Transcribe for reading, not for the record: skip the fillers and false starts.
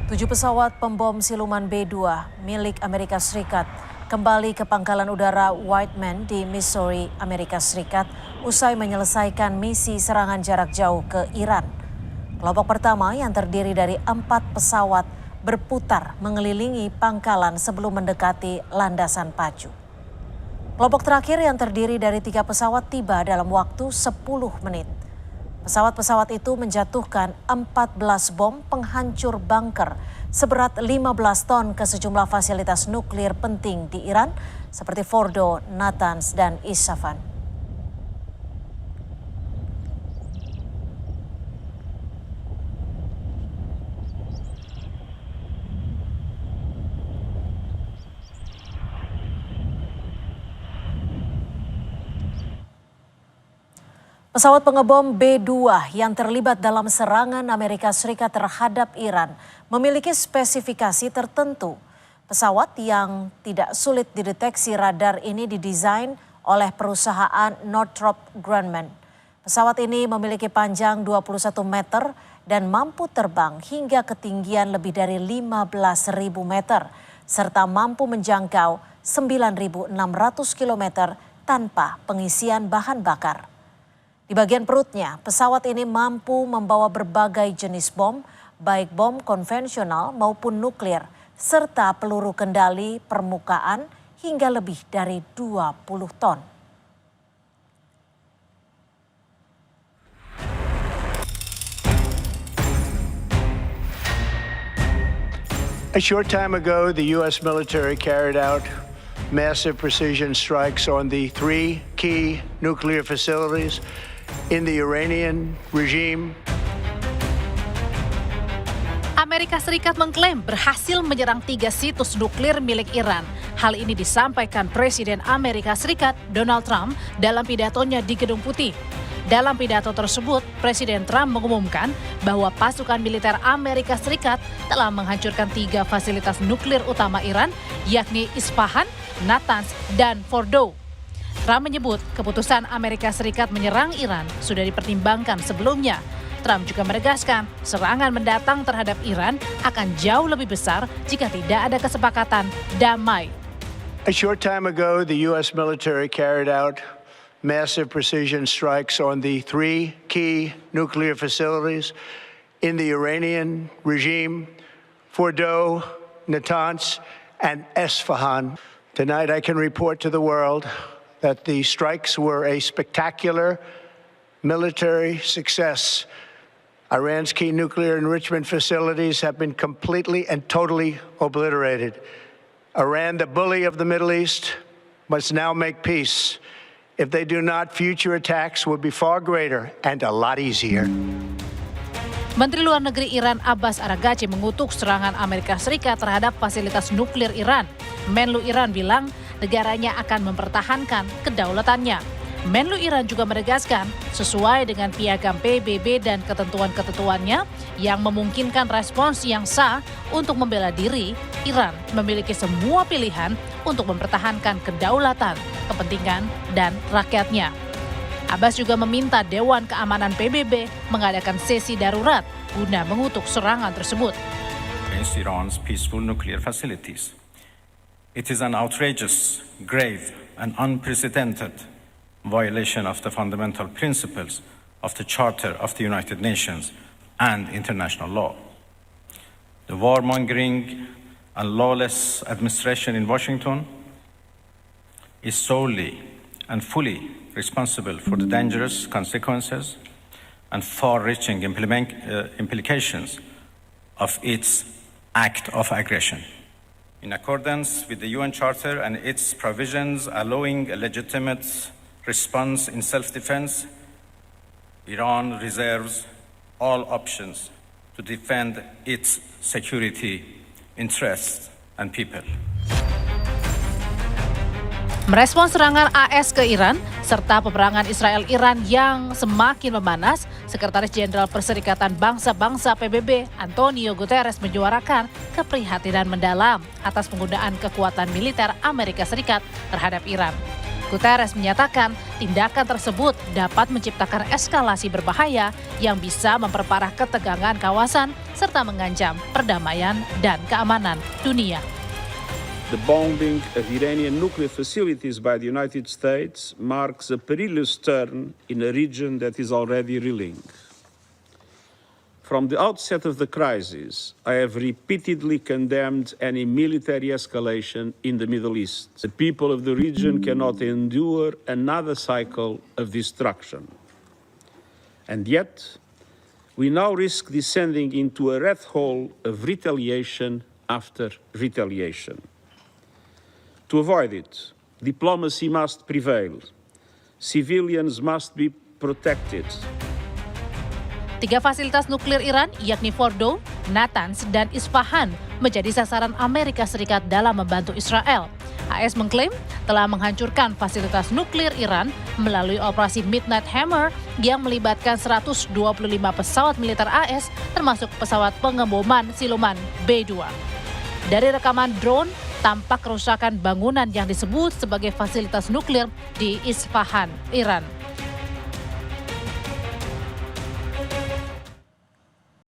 7 pesawat pembom siluman B-2 milik Amerika Serikat kembali ke pangkalan udara Whiteman di Missouri, Amerika Serikat usai menyelesaikan misi serangan jarak jauh ke Iran. Kelompok pertama yang terdiri dari 4 pesawat berputar mengelilingi pangkalan sebelum mendekati landasan pacu. Kelompok terakhir yang terdiri dari 3 pesawat tiba dalam waktu 10 menit. Pesawat-pesawat itu menjatuhkan 14 bom penghancur bunker seberat 15 ton ke sejumlah fasilitas nuklir penting di Iran seperti Fordo, Natanz, dan Isfahan. Pesawat pengebom B-2 yang terlibat dalam serangan Amerika Serikat terhadap Iran memiliki spesifikasi tertentu. Pesawat yang tidak sulit dideteksi radar ini didesain oleh perusahaan Northrop Grumman. Pesawat ini memiliki panjang 21 meter dan mampu terbang hingga ketinggian lebih dari 15.000 meter serta mampu menjangkau 9.600 kilometer tanpa pengisian bahan bakar. Di bagian perutnya, pesawat ini mampu membawa berbagai jenis bom, baik bom konvensional maupun nuklir, serta peluru kendali permukaan hingga lebih dari 20 ton. A short time ago, the U.S. military carried out massive precision strikes on the 3 key nuclear facilities in the Iranian regime. Amerika Serikat mengklaim berhasil menyerang 3 situs nuklir milik Iran. Hal ini disampaikan Presiden Amerika Serikat Donald Trump dalam pidatonya di Gedung Putih. Dalam pidato tersebut, Presiden Trump mengumumkan bahwa pasukan militer Amerika Serikat telah menghancurkan 3 fasilitas nuklir utama Iran, yakni Isfahan, Natanz, dan Fordo. Trump menyebut keputusan Amerika Serikat menyerang Iran sudah dipertimbangkan sebelumnya. Trump juga menegaskan serangan mendatang terhadap Iran akan jauh lebih besar jika tidak ada kesepakatan damai. A short time ago, the U.S. military carried out massive precision strikes on the 3 key nuclear facilities in the Iranian regime, Fordo, Natanz, and Isfahan. Tonight I can report to the world that the strikes were a spectacular military success. Iran's key nuclear enrichment facilities have been completely and totally obliterated. Iran, the bully of the Middle East, must now make peace. If they do not, future attacks will be far greater and a lot easier. Menteri Luar Negeri Iran Abbas Araghchi mengutuk serangan Amerika Serikat terhadap fasilitas nuklir Iran. Menlu Iran bilang negaranya akan mempertahankan kedaulatannya. Menlu Iran juga menegaskan sesuai dengan piagam PBB dan ketentuan-ketentuannya yang memungkinkan respons yang sah untuk membela diri, Iran memiliki semua pilihan untuk mempertahankan kedaulatan, kepentingan, dan rakyatnya. Abbas juga meminta Dewan Keamanan PBB mengadakan sesi darurat guna mengutuk serangan tersebut. Against Iran's peaceful nuclear facilities. It is an outrageous, grave, and unprecedented violation of the fundamental principles of the Charter of the United Nations and international law. The warmongering and lawless administration in Washington is solely and fully responsible for the dangerous consequences and far-reaching implications of its act of aggression. In accordance with the UN Charter and its provisions allowing a legitimate response in self-defense, Iran reserves all options to defend its security interests and people. Merespons serangan AS ke Iran serta peperangan Israel-Iran yang semakin memanas, Sekretaris Jenderal Perserikatan Bangsa-Bangsa PBB Antonio Guterres menyuarakan keprihatinan mendalam atas penggunaan kekuatan militer Amerika Serikat terhadap Iran. Guterres menyatakan tindakan tersebut dapat menciptakan eskalasi berbahaya yang bisa memperparah ketegangan kawasan serta mengancam perdamaian dan keamanan dunia. The bombing of Iranian nuclear facilities by the United States marks a perilous turn in a region that is already reeling. From the outset of the crisis, I have repeatedly condemned any military escalation in the Middle East. The people of the region cannot endure another cycle of destruction. And yet, we now risk descending into a rat hole of retaliation after retaliation. To avoid it, diplomacy must prevail. Civilians must be protected. 3 fasilitas nuklir Iran, yakni Fordow, Natanz, dan Isfahan, menjadi sasaran Amerika Serikat dalam membantu Israel. AS mengklaim telah menghancurkan fasilitas nuklir Iran melalui operasi Midnight Hammer yang melibatkan 125 pesawat militer AS, termasuk pesawat pengeboman siluman B-2. Dari rekaman drone, tampak kerusakan bangunan yang disebut sebagai fasilitas nuklir di Isfahan, Iran.